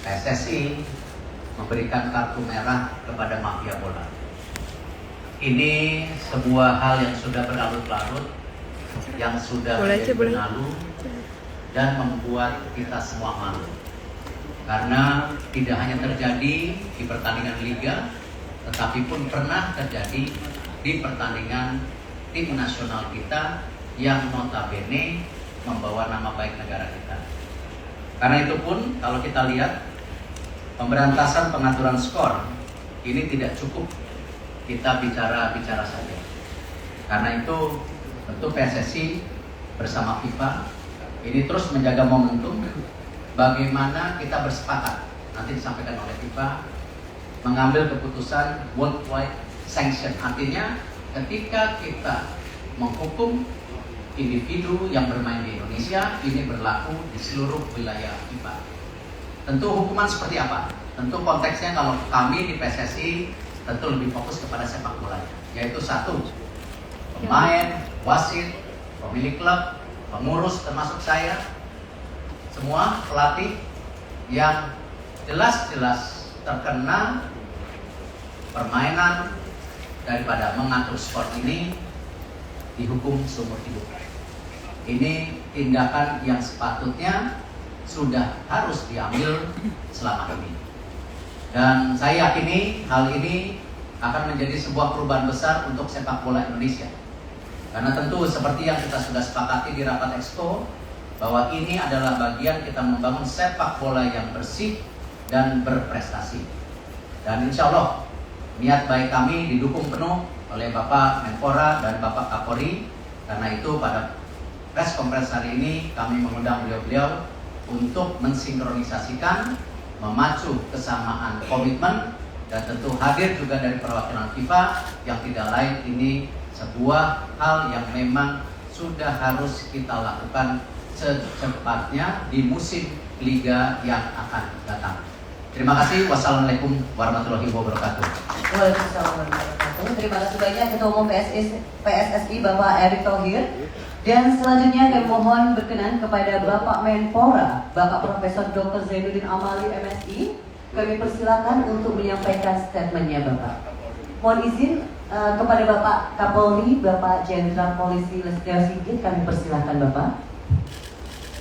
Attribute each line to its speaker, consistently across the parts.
Speaker 1: PSSI memberikan kartu merah kepada mafia bola. Ini sebuah hal yang sudah berlarut-larut, yang sudah menjadi berlalu dan membuat kita semua malu. Karena tidak hanya terjadi di pertandingan liga, tetapi pun pernah terjadi di pertandingan tim nasional kita yang notabene membawa nama baik negara kita. Karena itu pun kalau kita lihat pemberantasan pengaturan skor ini tidak cukup kita bicara saja. Karena itu tentu PSSI bersama FIFA ini terus menjaga momentum bagaimana kita bersepakat, nanti disampaikan oleh FIFA, mengambil keputusan worldwide sanction. Artinya ketika kita menghukum individu yang bermain di Indonesia, ini berlaku di seluruh wilayah FIFA. Tentu hukuman seperti apa? Tentu konteksnya kalau kami di PSSI tentu lebih fokus kepada sepak bola, yaitu satu, pemain, wasit, pemilik klub, pengurus termasuk saya, semua pelatih yang jelas-jelas terkena permainan daripada mengatur skor ini dihukum seumur hidup. Ini tindakan yang sepatutnya sudah harus diambil selama ini. Dan saya yakini hal ini akan menjadi sebuah perubahan besar untuk sepak bola Indonesia. Karena tentu seperti yang kita sudah sepakati di rapat Exco, bahwa ini adalah bagian kita membangun sepak bola yang bersih dan berprestasi. Dan insya Allah niat baik kami didukung penuh oleh Bapak Menpora dan Bapak Kapolri. Karena itu pada press conference hari ini kami mengundang beliau-beliau untuk mensinkronisasikan, memacu kesamaan komitmen, dan tentu hadir juga dari perwakilan FIFA yang tidak lain ini sebuah hal yang memang sudah harus kita lakukan secepatnya di musim liga yang akan datang. Terima kasih. Wassalamualaikum warahmatullahi wabarakatuh.
Speaker 2: Waalaikumsalam warahmatullahi wabarakatuh. Terima kasih banyak Ketua Umum PSSI Bapak Erick Thohir. Dan selanjutnya kami mohon berkenan kepada Bapak Menpora, Bapak Profesor Dr. Zainuddin Amali MSI. Kami persilakan untuk menyampaikan statementnya Bapak. Mohon izin kepada Bapak Kapolri, Bapak Jenderal Polisi Listio Sigit, kami persilakan Bapak.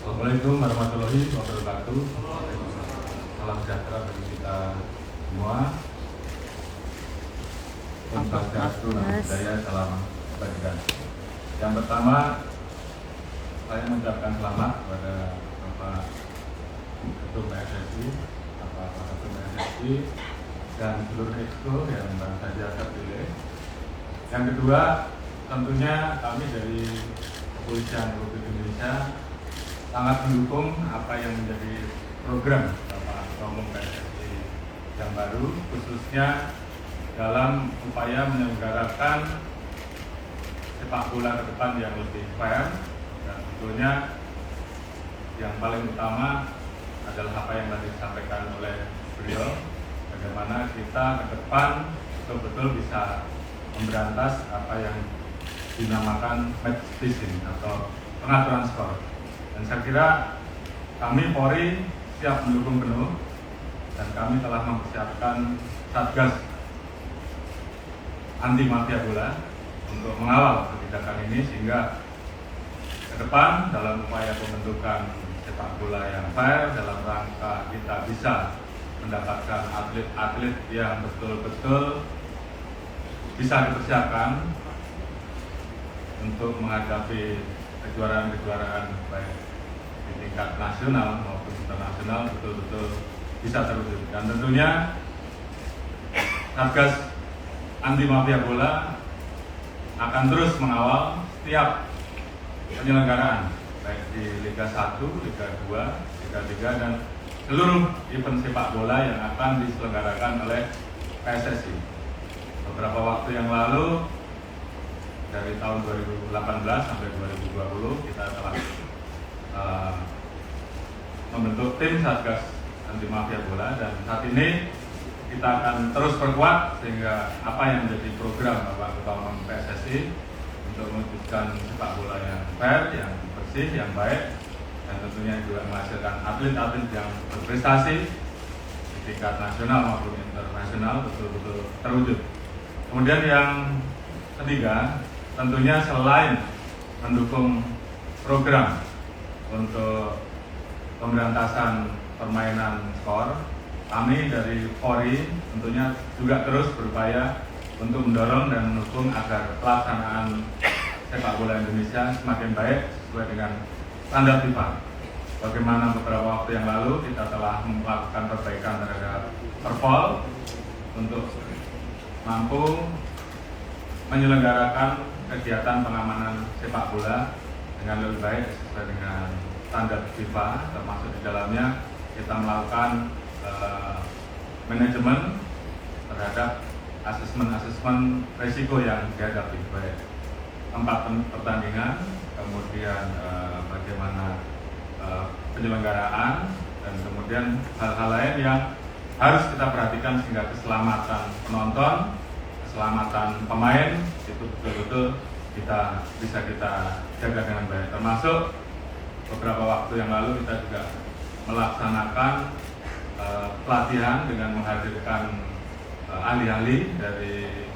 Speaker 3: Assalamualaikum warahmatullahi wabarakatuh. Salam sejahtera bagi kita semua. Om Swastiastu, Namo Buddhaya, salam kebajikan. Yang pertama, saya mengucapkan selamat kepada Bapak Ketua PSSI, Bapak Ketua PSSI, dan seluruh Exco yang baru saja terpilih. Yang kedua, tentunya kami dari Kepolisian Republik Indonesia sangat mendukung apa yang menjadi program Bapak Ketua Umum PSSI yang baru, khususnya dalam upaya menyelenggarakan sepak bola ke depan yang lebih fair, dan tentunya yang paling utama adalah apa yang tadi disampaikan oleh beliau, bagaimana kita ke depan betul-betul bisa memberantas apa yang dinamakan match fixing atau pengaturan skor. Dan saya kira kami Polri siap mendukung penuh, dan kami telah mempersiapkan Satgas anti mafia bola untuk mengawal kebijakan ini, sehingga ke depan dalam upaya pembentukan sepak bola yang fair dalam rangka kita bisa mendapatkan atlet-atlet yang betul-betul bisa dipersiapkan untuk menghadapi kejuaraan-kejuaraan baik di tingkat nasional maupun internasional betul-betul bisa terwujud. Dan tentunya Satgas anti mafia bola akan terus mengawal setiap penyelenggaraan baik di Liga 1, Liga 2, Liga 3 dan seluruh event sepak bola yang akan diselenggarakan oleh PSSI. Beberapa waktu yang lalu dari tahun 2018 sampai 2020 kita telah membentuk tim Satgas anti mafia bola, dan saat ini kita akan terus perkuat sehingga apa yang menjadi program Bapak Ketua Umum PSSI untuk mewujudkan sepak bola yang fair, yang bersih, yang baik, dan tentunya juga menghasilkan atlet-atlet yang berprestasi tingkat nasional maupun internasional betul-betul terwujud. Kemudian yang ketiga, tentunya selain mendukung program untuk pemberantasan permainan skor, kami dari Polri tentunya juga terus berupaya untuk mendorong dan mendukung agar pelaksanaan sepak bola Indonesia semakin baik sesuai dengan standar FIFA. Bagaimana beberapa waktu yang lalu kita telah melakukan perbaikan terhadap Perpol untuk mampu menyelenggarakan kegiatan pengamanan sepak bola dengan lebih baik sesuai dengan standar FIFA, termasuk di dalamnya kita melakukan manajemen terhadap asesmen risiko yang dihadapi, baik tempat pertandingan, kemudian bagaimana penyelenggaraan, dan kemudian hal-hal lain yang harus kita perhatikan sehingga keselamatan penonton, keselamatan pemain itu betul-betul bisa kita jaga dengan baik. Termasuk beberapa waktu yang lalu kita juga melaksanakan pelatihan dengan menghadirkan ahli-ahli dari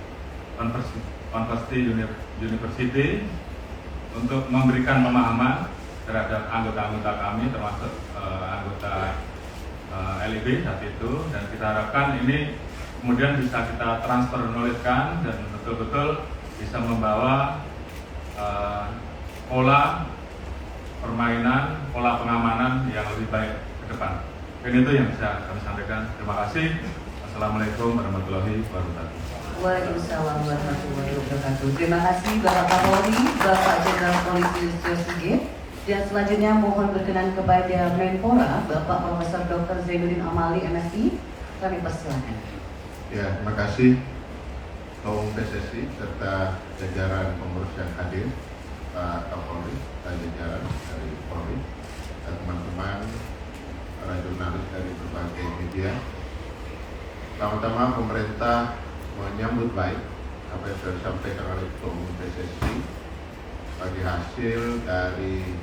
Speaker 3: University untuk memberikan pemahaman terhadap anggota-anggota kami, termasuk anggota LIB saat itu, dan kita harapkan ini kemudian bisa kita transfer knowledge-kan dan betul-betul bisa membawa pola permainan, pola pengamanan yang lebih baik ke depan. Dan itu yang bisa kami sampaikan. Terima kasih. Assalamualaikum warahmatullahi wabarakatuh.
Speaker 2: Waalaikumsalam warahmatullahi wabarakatuh. Terima kasih Bapak Kapolri, Bapak Jenderal Polisi Listio Sigit. Dan selanjutnya mohon berkenan kepada Menpora, Bapak Profesor Dr. Zainuddin Amali, MSI. Kami persilakan.
Speaker 4: Ya, terima kasih Ketua PSSI serta jajaran pengurus yang hadir, Pak Kapolri dan jajaran dari Polri dan teman-teman para jurnalis dari berbagai media. Pertama-tama pemerintah menyambut baik apa yang sudah disampaikan oleh Ketua Umum PSSI sebagai hasil dari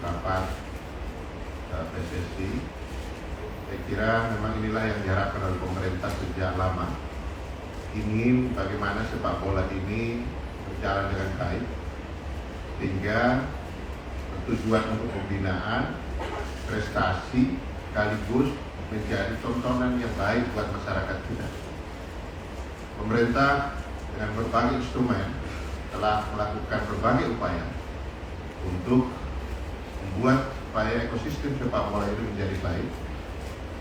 Speaker 4: rapat PSSI. Saya kira memang inilah yang diharapkan oleh pemerintah sejak lama. Ingin bagaimana sepak bola ini berjalan dengan baik sehingga bertujuan untuk pembinaan, prestasi, sekaligus menjadi tontonan yang baik buat masyarakat kita. Pemerintah dengan berbagai instrumen telah melakukan berbagai upaya untuk membuat supaya ekosistem sepak bola itu menjadi baik.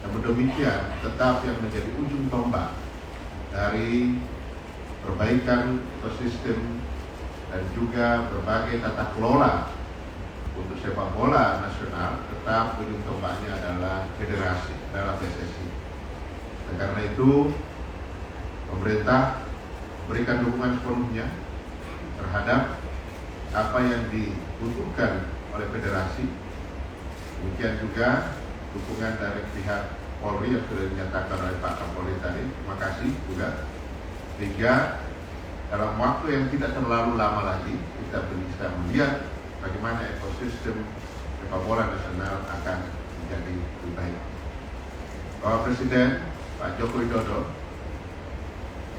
Speaker 4: Namun demikian, tetap yang menjadi ujung tombak dari perbaikan ekosistem dan juga berbagai tata kelola untuk sepak bola nasional, tetap ujung tombaknya adalah federasi, adalah PSSI. Dan karena itu, pemerintah berikan dukungan sepenuhnya terhadap apa yang dibutuhkan oleh federasi. Demikian juga dukungan dari pihak Polri yang sudah dinyatakan oleh Pak Kapolri tadi. Terima kasih juga. Sehingga dalam waktu yang tidak terlalu lama lagi kita bisa melihat bagaimana ekosistem sepak bola nasional akan menjadi lebih baik. Bapak Presiden Pak Joko Widodo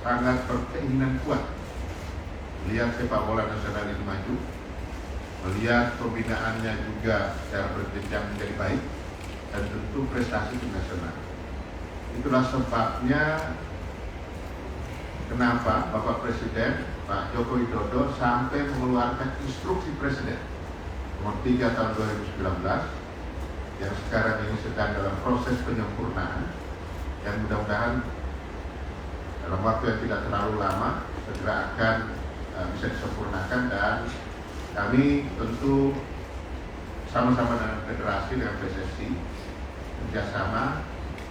Speaker 4: sangat berkeinginan kuat melihat sepak bola nasional ini maju, melihat pembinaannya juga secara berjenjang menjadi baik, dan tentu prestasi tim nasional. Itulah sebabnya kenapa Bapak Presiden Pak Joko Widodo sampai mengeluarkan instruksi Presiden nomor 3 tahun 2019 yang sekarang ini sedang dalam proses penyempurnaan, yang mudah-mudahan dalam waktu yang tidak terlalu lama segera akan bisa disempurnakan. Dan kami tentu sama-sama dengan federasi, dengan PSSI kerjasama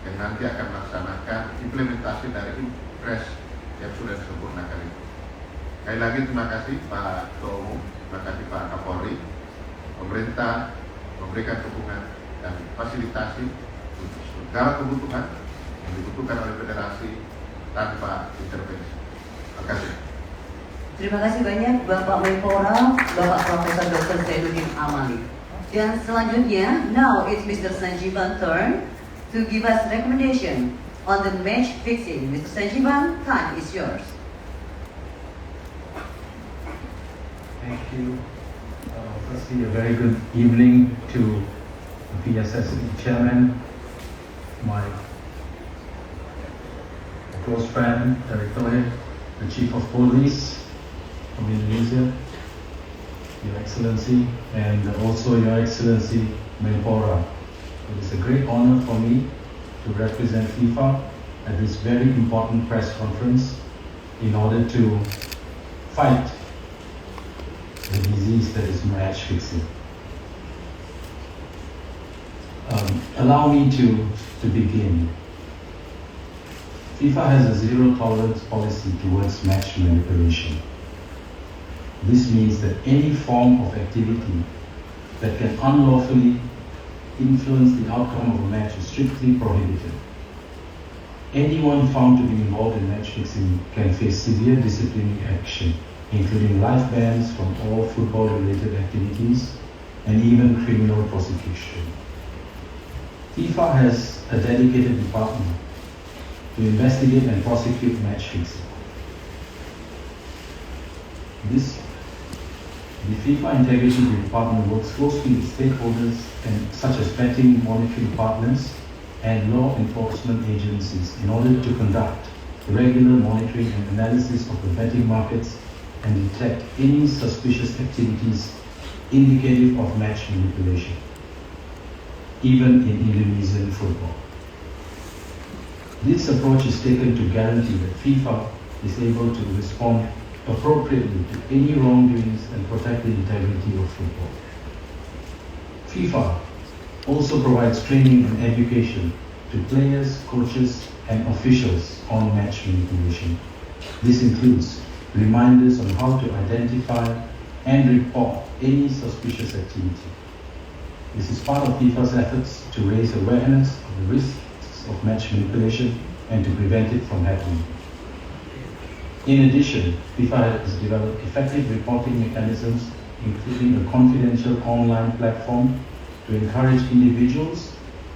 Speaker 4: yang nanti akan melaksanakan implementasi dari impres yang sudah disempurnakan itu. Sekali lagi terima kasih Pak Ketua Umum, terima kasih Pak Kapolri. Pemerintah memberikan dukungan dan fasilitasi untuk segala kebutuhan yang dibutuhkan oleh federasi tanpa intervensi. Terima kasih.
Speaker 2: Terima kasih banyak Bapak Menpora, Bapak Profesor Dr. Zainuddin Amali. Dan selanjutnya, now it's Mr. Sanjivan turn to give us recommendation on the match fixing. Mr. Sanjivan, time is yours.
Speaker 5: Thank you. Firstly, a very good evening to the PSSB chairman, my close friend, Eric Thohir, the Chief of Police from Indonesia, Your Excellency, and also Your Excellency Menpora. It is a great honor for me to represent FIFA at this very important press conference in order to fight the disease that is match fixing. Allow me to begin. FIFA has a zero tolerance policy towards match manipulation. This means that any form of activity that can unlawfully influence the outcome of a match is strictly prohibited. Anyone found to be involved in match fixing can face severe disciplinary action, including life bans from all football-related activities and even criminal prosecution. FIFA has a dedicated department to investigate and prosecute match fixing. The FIFA Integrity Department works closely with stakeholders such as betting monitoring partners and law enforcement agencies in order to conduct regular monitoring and analysis of the betting markets and detect any suspicious activities indicative of match manipulation, even in Indonesian football. This approach is taken to guarantee that FIFA is able to respond appropriately to any wrongdoings and protect the integrity of football. FIFA also provides training and education to players, coaches, and officials on match manipulation. This includes reminders on how to identify and report any suspicious activity. This is part of FIFA's efforts to raise awareness of the risks of match manipulation and to prevent it from happening. In addition, FIFA has developed effective reporting mechanisms, including a confidential online platform to encourage individuals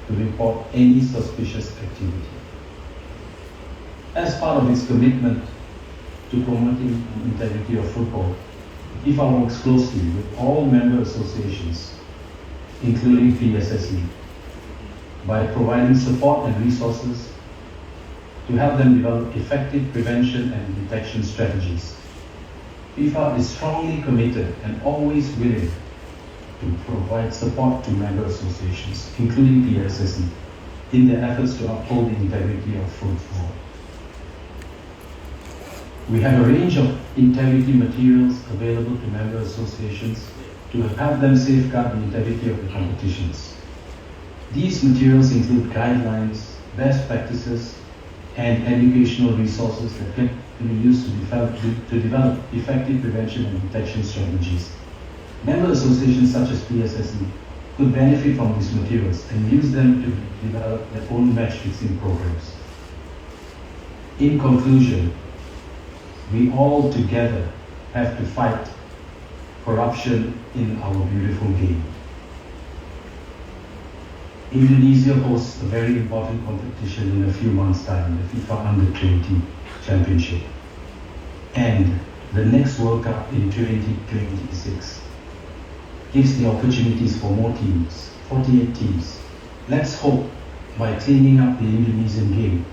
Speaker 5: to report any suspicious activity. As part of its commitment to promoting the integrity of football, FIFA works closely with all member associations, including PSSE, by providing support and resources to help them develop effective prevention and detection strategies. FIFA is strongly committed and always willing to provide support to member associations, including PSSE, in their efforts to uphold the integrity of football. We have a range of integrity materials available to member associations to help them safeguard the integrity of the competitions. These materials include guidelines, best practices, and educational resources that can be used to develop effective prevention and detection strategies. Member associations such as PSSE could benefit from these materials and use them to develop their own match-fixing programs. In conclusion, we all together have to fight corruption in our beautiful game. Indonesia hosts a very important competition in a few months' time, the FIFA Under-20 Championship, and the next World Cup in 2026 gives the opportunities for more teams, 48 teams. Let's hope by cleaning up the Indonesian game,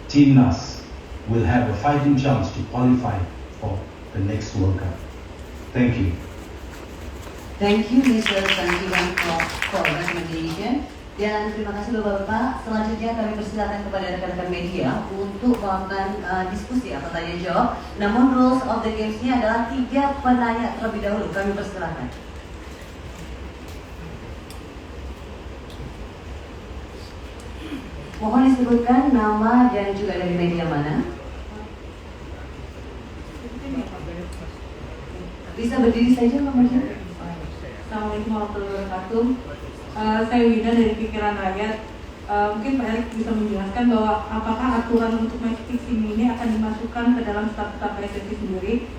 Speaker 5: Timnas will have a fighting chance to qualify for the next World Cup. Thank you.
Speaker 2: Thank you, Mr. Sanjivan for recommendation. Dan terima kasih Bapak-Bapak. Selanjutnya kami persilakan kepada rekan-rekan media untuk melakukan diskusi atau tanya jawab. Namun rules of the games-nya adalah 3 penanya terlebih dahulu. Kami persilakan. Mohon disebutkan nama dan juga dari media mana. Bisa berdiri saja, Pak Marja.
Speaker 6: Assalamualaikum warahmatullahi wabarakatuh. Saya Wida dari Pikiran Rakyat. Mungkin Pak Erik bisa menjelaskan bahwa apakah aturan untuk match fixing ini akan dimasukkan ke dalam statuta PSSI sendiri?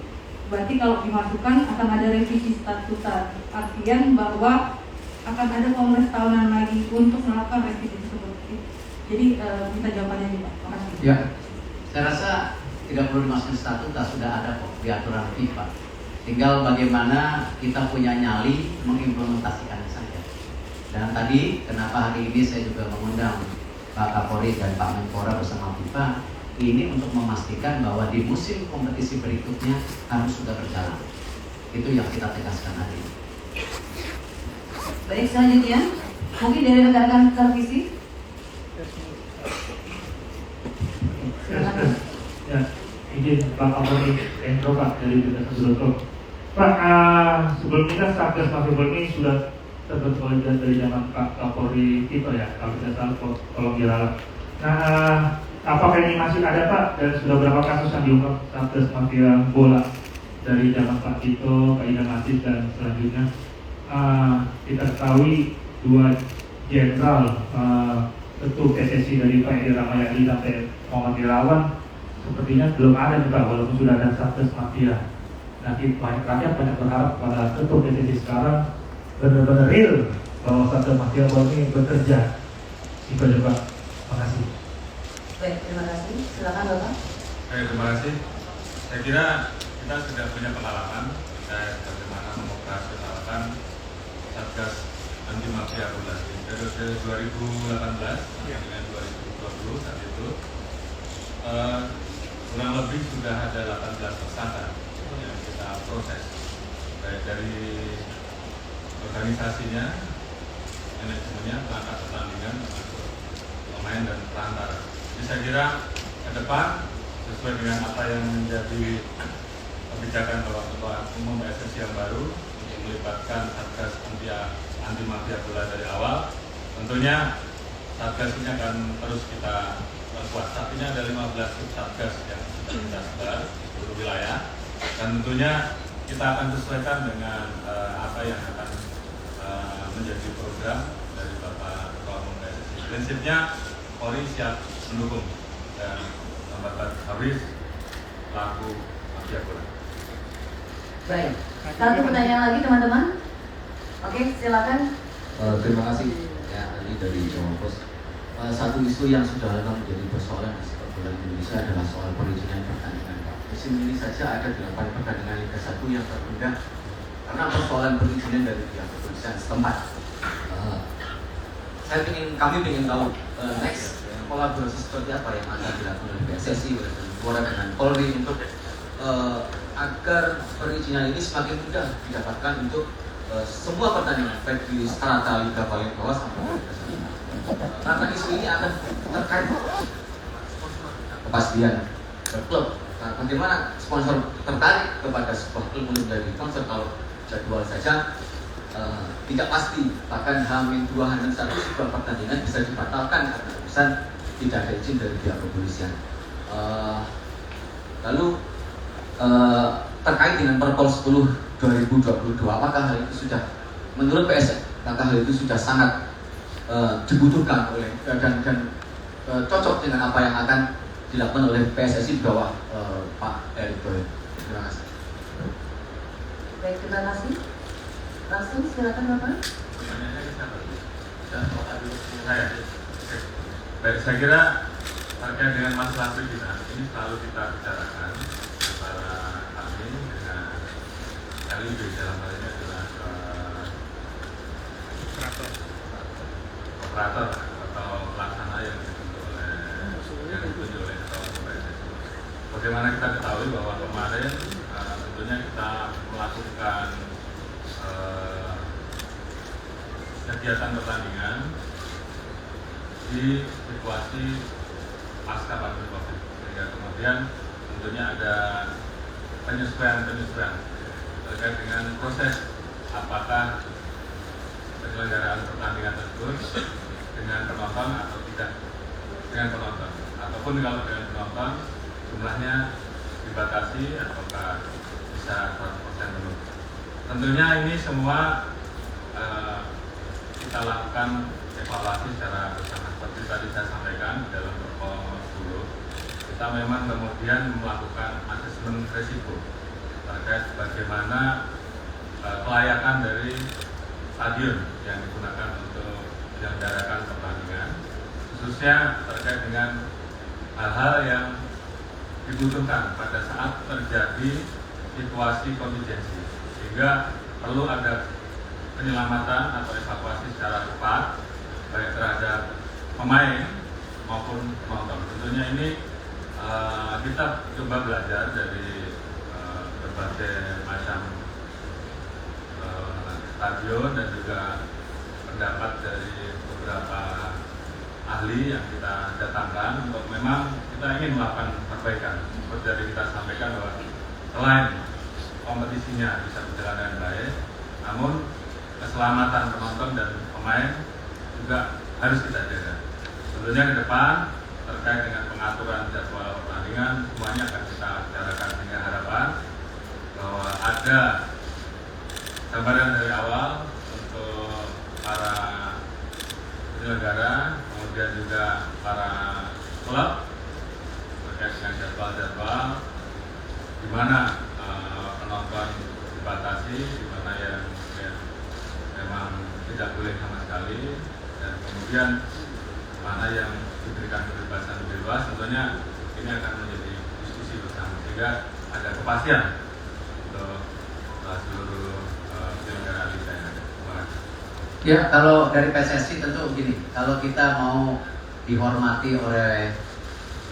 Speaker 6: Berarti kalau dimasukkan akan ada revisi statuta, artian bahwa akan ada kongres tahunan lagi untuk melakukan revisi tersebut. Jadi minta jawabannya nih Pak. Makasih.
Speaker 1: Ya, saya rasa tidak perlu dimasukin statuta, sudah ada kok di aturan FIFA. Tinggal bagaimana kita punya nyali mengimplementasikannya saja. Dan tadi kenapa hari ini saya juga mengundang Pak Kapolri dan Pak Menpora bersama FIFA ini untuk memastikan bahwa di musim kompetisi berikutnya harus sudah berjalan. Itu yang kita tegaskan hari ini.
Speaker 2: Baik, selanjutnya mungkin dari rekan-rekan televisi. Silakan.
Speaker 7: Ya, izin Pak Kapolri Endro Pak dari Berita1.com. Pak, sebelum ini Satgas Mafia Bola ini sudah terbentuk dari zaman Pak Kapolri Tito ya, kalau tidak salah tolong diralat. Nah, apakah ini masih ada Pak, dan sudah berapa kasus yang diungkap Satgas Mafia Bola dari zaman Pak Tito, Pak Idam Aziz dan selanjutnya? Kita ketahui dua jenderal ketua PSSI dari Pak Edi Rahmayadi sampai Muhammad Irawan sepertinya belum ada nih Pak, walaupun sudah ada Satgas Mafia. Nanti banyak rakyat banyak berharap pada ketua PSSI sekarang benar-benar real bahwa Satgas Mafia Bola ini bekerja. Itu aja Pak. Terima kasih.
Speaker 2: Baik, terima kasih. Silakan Bapak.
Speaker 3: Terima kasih. Saya kira kita sudah punya pengalaman terkait bagaimana mengoperasionalkan Satgas Anti Mafia Bola dari 2018 dengan 2020 saat itu kurang lebih sudah ada 18 tersangka yang kita proses, baik dari organisasinya, manajemennya, perangkat pertandingan, pemain dan perantara. Jadi saya kira ke depan sesuai dengan apa yang menjadi kebijakan Bapak Ketua Umum PSSI yang baru untuk melibatkan Satgas Anti Mafia Bola dari awal, tentunya Satgas ini akan terus kita perkuat. Saat ini ada 15 Satgas yang sudah kita sebar di seluruh wilayah, dan tentunya kita akan sesuaikan dengan apa yang akan menjadi program dari Bapak Ketua Umum PSSI. Prinsipnya Polri siap mendukung dan membuat habis pelaku mafia bola.
Speaker 2: Baik, satu pertanyaan lagi teman-teman. Oke, silakan.
Speaker 8: Terima kasih ya, ini dari Jawa Pos. Satu isu yang sudah lama menjadi persoalan di sepak bola Indonesia adalah soal perizinan pertandingan. Musim ini saja ada 8 pertandingan Liga 1 yang tertunda karena persoalan perizinan dari pihak kepolisian setempat. Kami ingin tahu next kolaborasi seperti apa yang akan dilakukan oleh PSSI, oleh Menpora dengan Polri untuk agar perizinan ini semakin mudah didapatkan untuk semua pertandingan, baik di strata Liga paling bawah sampai Liga 1. Karena isu ini akan terkait kepastian klub. Nah, bagaimana sponsor tertarik kepada sebuah klub untuk menjadi sponsor kalau jadwal saja tidak pasti, bahkan H-2, H-1 sebuah pertandingan bisa dibatalkan karena urusan tidak ada izin dari pihak kepolisian. Lalu terkait dengan Perpol 10/2022, apakah hal itu sudah menurut PSSI, apakah hal itu sudah sangat dibutuhkan oleh dan cocok dengan apa yang akan dilakukan oleh PSSI di bawah Pak Erick Thohir? Terima kasih.
Speaker 2: Baik, terima kasih. Langsung silakan Bapak.
Speaker 3: Baik, saya kira terkait dengan masalah perizinan ini selalu kita bicarakan antara kami dengan LIB, dalam hal ini adalah operator atau pelaksana yang ditunjuk oleh Ketua Umum PSSI. Bagaimana kita ketahui bahwa kemarin tentunya kita melakukan kegiatan pertandingan di situasi pasca pandemi COVID, sehingga kemudian tentunya ada penyesuaian terkait dengan proses apakah penyelenggaraan pertandingan tersebut dengan penonton atau tidak dengan penonton, ataupun kalau dengan penonton jumlahnya dibatasi ataukah bisa 100% penuh. Tentunya ini semua kita lakukan evaluasi secara bersama. Seperti tadi saya sampaikan di dalam Perpol 10, kita memang kemudian melakukan asesmen risiko terkait bagaimana kelayakan dari stadion yang digunakan untuk menyelenggarakan khususnya terkait dengan hal-hal yang dibutuhkan pada saat terjadi situasi kontingensi, sehingga perlu ada penyelamatan atau evakuasi secara cepat baik terhadap pemain maupun penonton. Tentunya ini kita coba belajar dari berbagai macam stadion dan juga pendapat dari beberapa ahli yang kita datangkan untuk memang kita ingin melakukan perbaikan. Seperti tadi kita sampaikan bahwa selain kompetisinya bisa berjalan dengan baik, namun keselamatan penonton dan pemain juga harus kita jaga. Tentunya ke depan terkait dengan pengaturan jadwal pertandingan semuanya akan kita bicarakan, sehingga harapan bahwa ada gambaran dari awal untuk para penyelenggara, kemudian juga para klub terkait dengan jadwal-jadwal di mana penonton dibatasi, di mana yang memang tidak boleh sama sekali, dan kemudian mana yang diberikan kebebasan lebih luas. Tentunya ini akan menjadi diskusi bersama sehingga ada kepastian untuk seluruh penyelenggara liga yang ada.
Speaker 1: Ya, kalau dari PSSI tentu begini, kalau kita mau dihormati oleh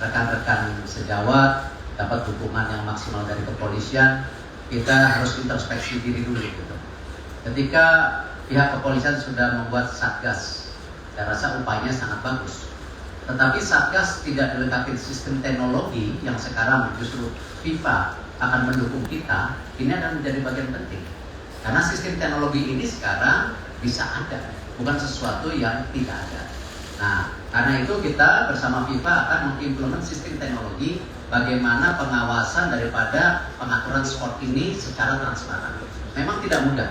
Speaker 1: rekan-rekan sejawat, dapat dukungan yang maksimal dari kepolisian, kita harus introspeksi diri dulu gitu. Ketika pihak kepolisian sudah membuat satgas, saya rasa upayanya sangat bagus. Tetapi satgas tidak dilengkapi sistem teknologi yang sekarang justru FIFA akan mendukung kita, ini akan menjadi bagian penting. Karena sistem teknologi ini sekarang bisa ada, bukan sesuatu yang tidak ada. Nah, karena itu kita bersama FIFA akan mengimplement sistem teknologi bagaimana pengawasan daripada pengaturan sport ini secara transparan. Memang tidak mudah,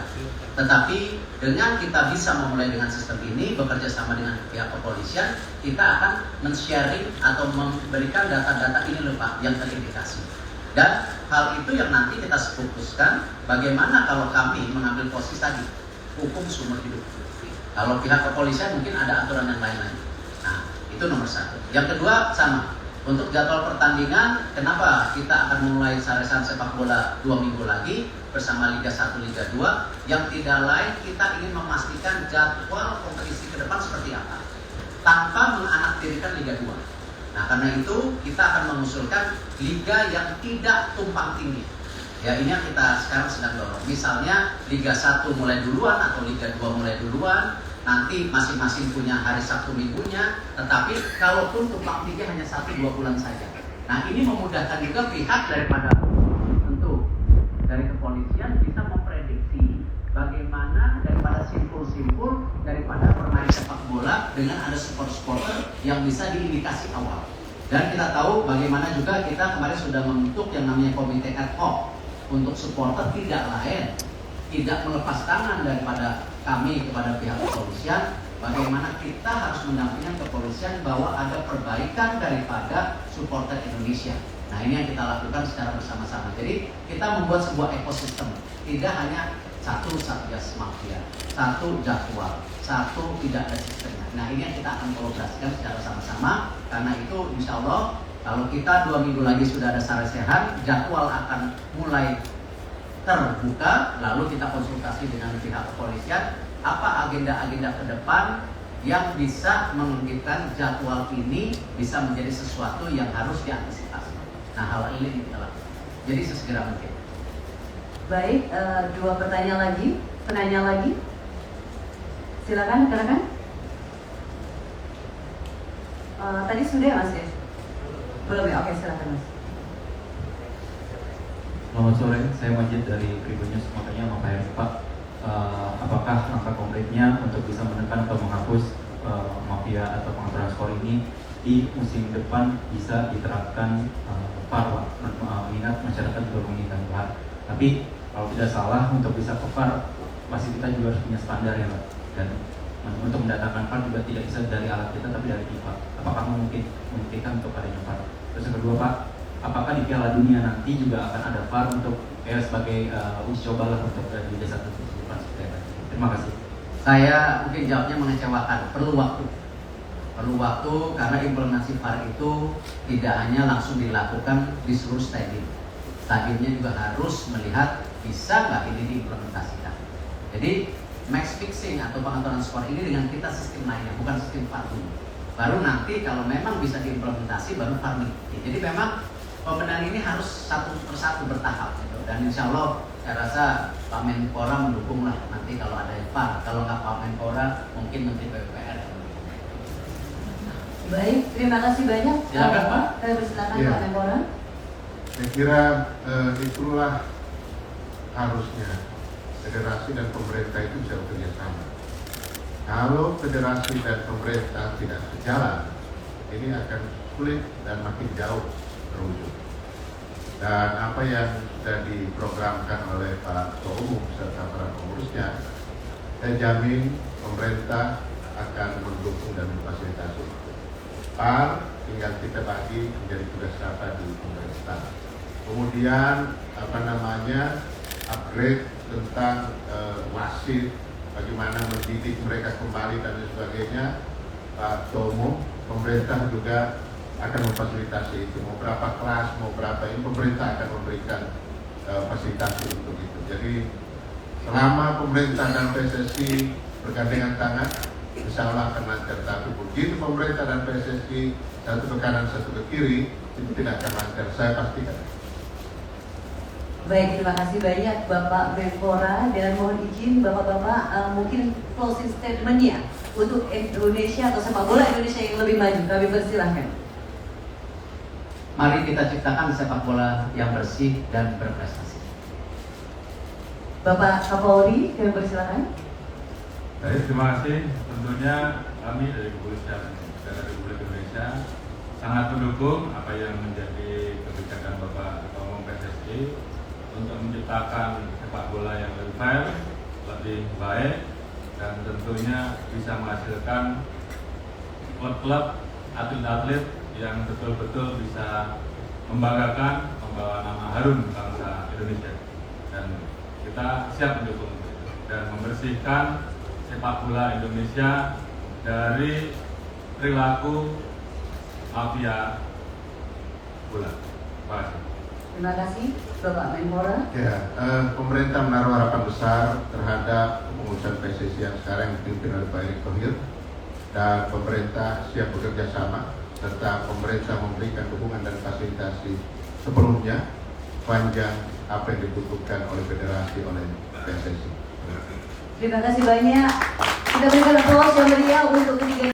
Speaker 1: tetapi dengan kita bisa memulai dengan sistem ini, bekerja sama dengan pihak kepolisian, kita akan men-sharing atau memberikan data-data ini loh Pak, yang terindikasi. Dan hal itu yang nanti kita fokuskan, bagaimana kalau kami mengambil posisi tadi, hukum seumur hidup. Kalau pihak kepolisian mungkin ada aturan yang lain lagi. Nah, itu nomor satu. Yang kedua sama, untuk jadwal pertandingan, kenapa kita akan memulai saresan sepak bola 2 minggu lagi bersama Liga 1, Liga 2, yang tidak lain kita ingin memastikan jadwal kompetisi ke depan seperti apa, tanpa menganaktirikan Liga 2. Nah, karena itu kita akan mengusulkan liga yang tidak tumpang tindih. Ya, ini yang kita sekarang sedang dorong. Misalnya Liga 1 mulai duluan atau Liga 2 mulai duluan, nanti masing-masing punya hari Sabtu minggunya, tetapi kalaupun tumpang tindih hanya 1-2 bulan saja. Nah, ini memudahkan juga pihak daripada tentu dari kepolisian bisa memprediksi bagaimana daripada simpul-simpul daripada permain sepak bola dengan ada supporter yang bisa diindikasi awal. Dan kita tahu bagaimana juga kita kemarin sudah membentuk yang namanya komite ad hoc untuk supporter, tidak lain tidak melepas tangan daripada kami kepada pihak kepolisian, bagaimana kita harus mendampingi kepolisian bahwa ada perbaikan daripada supporter Indonesia. Nah, ini yang kita lakukan secara bersama-sama. Jadi kita membuat sebuah ekosistem, tidak hanya satu satgas mafia, satu jadwal, satu tidak ada sistemnya. Nah, ini yang kita akan kolaborasikan secara sama-sama. Karena itu insya Allah kalau kita 2 minggu lagi sudah ada saresehan, jadwal akan mulai terbuka, lalu kita konsultasi dengan pihak kepolisian apa agenda-agenda ke depan yang bisa menunjukkan jadwal ini bisa menjadi sesuatu yang harus diantisipasi. Nah, hal ini kita lakukan. Jadi sesegera mungkin.
Speaker 2: Baik, 2 pertanyaan lagi, penanya lagi. Silakan, rekan-rekan. Tadi sudah ya Mas ya? Belum ya? Oke, silakan Mas.
Speaker 9: Selamat sore, saya Majid dari Tribun News. Makanya mau tanya Pak, apakah langkah konkretnya untuk bisa menekan atau menghapus mafia atau pengaturan skor ini di musim depan bisa diterapkan VAR, mengingat masyarakat juga menginginkan VAR. Tapi kalau tidak salah untuk bisa ke VAR, pasti kita juga harus punya standar ya Pak. Dan untuk mendatangkan VAR juga tidak bisa dari alat kita tapi dari FIFA. Apakah memungkinkan untuk adanya VAR? Terus yang kedua Pak, apakah di Piala Dunia nanti juga akan ada VAR untuk sebagai uji coba lah untuk Liga 1 depan seperti itu? Terima kasih.
Speaker 1: Saya mungkin jawabnya mengecewakan, perlu waktu. Perlu waktu karena implementasi VAR itu tidak hanya langsung dilakukan di seluruh stadium. Stadiumnya juga harus melihat bisa nggak ini diimplementasikan. Jadi match fixing atau pengaturan skor ini dengan kita sistem lainnya, bukan sistem VAR dulu. Baru nanti kalau memang bisa diimplementasi baru VAR mengikuti. Jadi memang pembenahan ini harus satu persatu bertahap gitu. Dan insya Allah saya rasa Pak Menpora mendukung lah nanti kalau ada VAR. Kalau nggak Pak Menpora mungkin Menteri PUPR.
Speaker 2: Baik, terima kasih banyak.
Speaker 1: Silakan Pak.
Speaker 2: Saya persilakan
Speaker 4: Ya.
Speaker 2: Pak Menpora.
Speaker 4: Saya kira itulah harusnya federasi dan pemerintah itu bisa bekerja sama. Kalau federasi dan pemerintah tidak sejalan, ini akan sulit dan makin jauh terwujud. Dan apa yang sudah diprogramkan oleh Pak Ketua Umum serta para pengurusnya, saya jamin pemerintah akan mendukung dan memfasilitasi. VAR tinggal kita bagi menjadi tugas siapa di pemerintah. Kemudian upgrade tentang wasit, bagaimana mendidik mereka kembali dan lain sebagainya. Pak Ketua Umum, pemerintah juga akan memfasilitasi itu. Mau berapa kelas, mau berapa ini, pemerintah akan memberikan fasilitasi untuk itu. Jadi selama pemerintah dan PSSI bergandengan tangan, insya Allah akan lancar. Tapi begitu pemerintah dan PSSI satu ke kanan satu ke kiri, itu tidak akan lancar, saya pastikan.
Speaker 2: Baik, terima kasih banyak Bapak Menpora, dan mohon izin Bapak-Bapak mungkin closing statement-nya untuk Indonesia atau sepak bola Indonesia yang lebih maju. Kami persilahkan.
Speaker 1: Mari kita ciptakan sepak bola yang bersih dan berprestasi.
Speaker 2: Bapak Kapolri, kami persilahkan.
Speaker 3: Baik, terima kasih. Tentunya kami dari Kepolisian Negara Republik Indonesia sangat mendukung apa yang menjadi kebijakan Bapak Ketua Umum PSSI untuk menciptakan sepak bola yang lebih fair, lebih baik, dan tentunya bisa menghasilkan klub-klub, atlet-atlet yang betul-betul bisa membanggakan, membawa nama harum bangsa Indonesia. Dan kita siap mendukung itu dan membersihkan sepak bola Indonesia dari perilaku mafia bola. Terima kasih.
Speaker 2: Terima kasih Bapak Menpora.
Speaker 4: Ya, pemerintah menaruh harapan besar terhadap kepengurusan PSSI yang sekarang dipimpin oleh Pak Erick Thohir, dan pemerintah siap bekerja sama serta pemerintah memberikan dukungan dan fasilitasi sepenuhnya sepanjang apa yang dibutuhkan oleh federasi, oleh PSSI.
Speaker 2: Terima kasih banyak. Kita berikan aplaus yang meriah untuk ketiga